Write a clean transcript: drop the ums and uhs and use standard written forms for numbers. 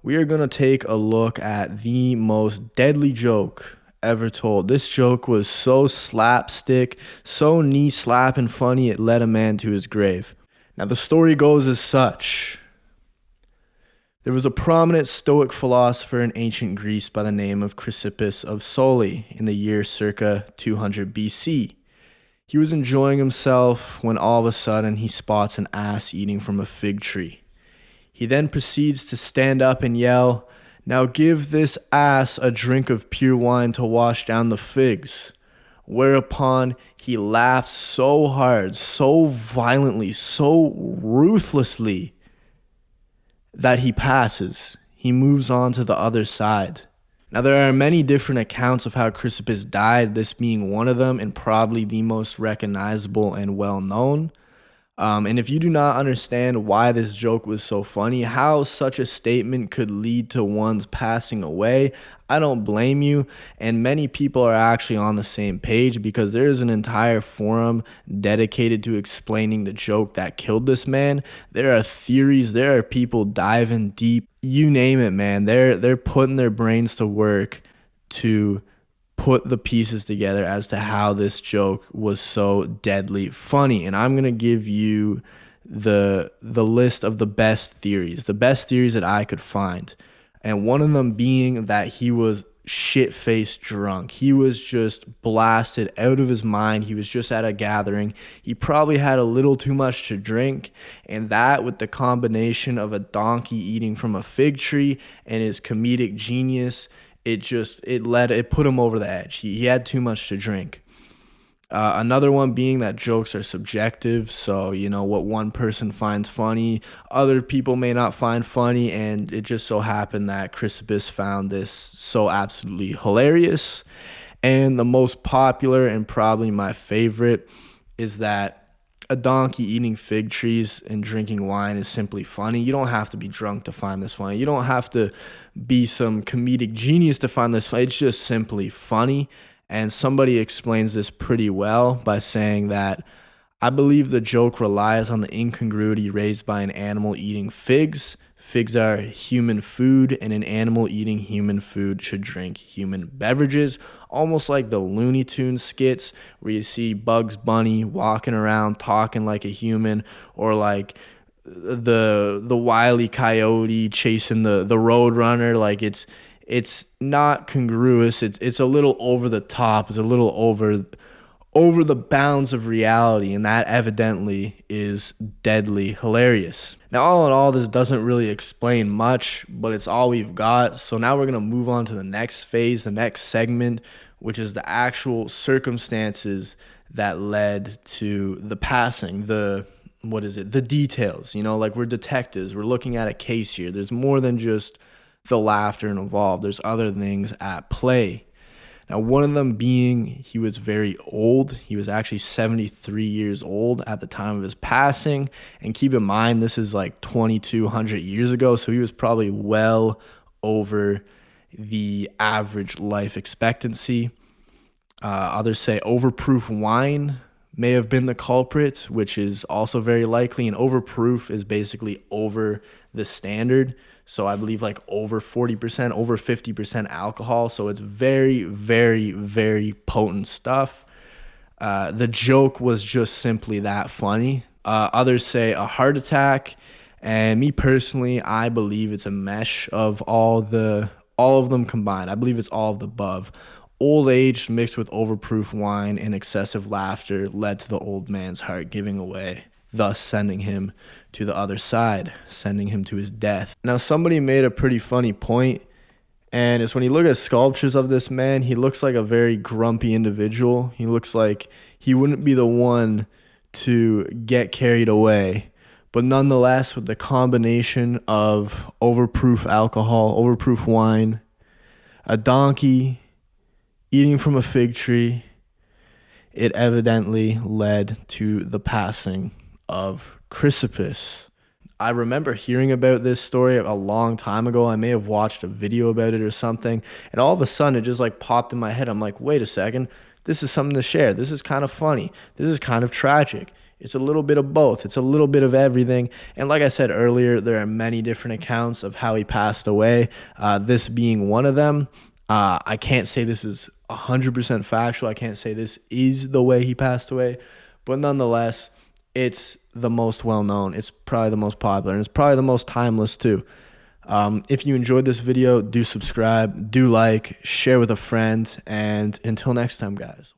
we are going to take a look at the most deadly joke ever told. This joke was so slapstick, so knee slapping funny, it led a man to his grave. Now, the story goes as such. There was a prominent Stoic philosopher in ancient Greece by the name of Chrysippus of Soli in the year circa 200 BC. He was enjoying himself when all of a sudden he spots an ass eating from a fig tree. He then proceeds to stand up and yell, "Now give this ass a drink of pure wine to wash down the figs." Whereupon he laughs so hard, so violently, so ruthlessly that he passes. He moves on to the other side. Now, there are many different accounts of how Chrysippus died, this being one of them and probably the most recognizable and well-known. And if you do not understand why this joke was so funny, how such a statement could lead to one's passing away, I don't blame you. And many people are actually on the same page because there is an entire forum dedicated to explaining the joke that killed this man. There are theories, there are people diving deep. You name it, man. They're putting their brains to work to put the pieces together as to how this joke was so deadly funny. And I'm going to give you the list of the best theories that I could find. And one of them being that he was shit-faced drunk. He was just blasted out of his mind. He was just at a gathering. He probably had a little too much to drink, and that with the combination of a donkey eating from a fig tree and his comedic genius, it put him over the edge. He had too much to drink. Another one being that jokes are subjective, so what one person finds funny, other people may not find funny, and it just so happened that Chrysippus found this so absolutely hilarious. And the most popular and probably my favorite is that a donkey eating fig trees and drinking wine is simply funny. You don't have to be drunk to find this funny. You don't have to be some comedic genius to find this funny. It's just simply funny. And somebody explains this pretty well by saying that, "I believe the joke relies on the incongruity raised by an animal eating figs. Figs are human food, and an animal eating human food should drink human beverages." Almost like the Looney Tunes skits where you see Bugs Bunny walking around talking like a human, or like the Wile E. Coyote chasing the road runner. Like it's not congruous. It's a little over the top. It's a little over the bounds of reality, and that evidently is deadly hilarious. Now, all in all, this doesn't really explain much, but it's all we've got. So now we're going to move on to the next phase, the next segment, which is the actual circumstances that led to the passing, the details. Like we're detectives. We're looking at a case here. There's more than just the laughter involved. There's other things at play. Now, one of them being he was very old. He was actually 73 years old at the time of his passing. And keep in mind, this is like 2,200 years ago, so he was probably well over the average life expectancy. Others say overproof wine may have been the culprit, which is also very likely. And overproof is basically over the standard. So I believe like over 40%, over 50% alcohol. So it's very, very, very potent stuff. The joke was just simply that funny. Others say a heart attack. And me personally, I believe it's a mesh of all of them combined. I believe it's all of the above. Old age mixed with overproof wine and excessive laughter led to the old man's heart giving away, thus sending him to the other side, sending him to his death. Now, somebody made a pretty funny point, and it's when you look at sculptures of this man, he looks like a very grumpy individual. He looks like he wouldn't be the one to get carried away. But nonetheless, with the combination of overproof alcohol, overproof wine, a donkey eating from a fig tree, it evidently led to the passing of Chrysippus. I remember hearing about this story a long time ago. I may have watched a video about it or something, and all of a sudden it just like popped in my head. I'm like, wait a second, this is something to share. This is kind of funny. This is kind of tragic. It's a little bit of both. It's a little bit of everything. And like I said earlier, there are many different accounts of how he passed away, this being one of them. I can't say this is 100% factual. I can't say this is the way he passed away. But nonetheless, it's the most well-known. It's probably the most popular. And it's probably the most timeless too. If you enjoyed this video, do subscribe, do like, share with a friend. And until next time, guys.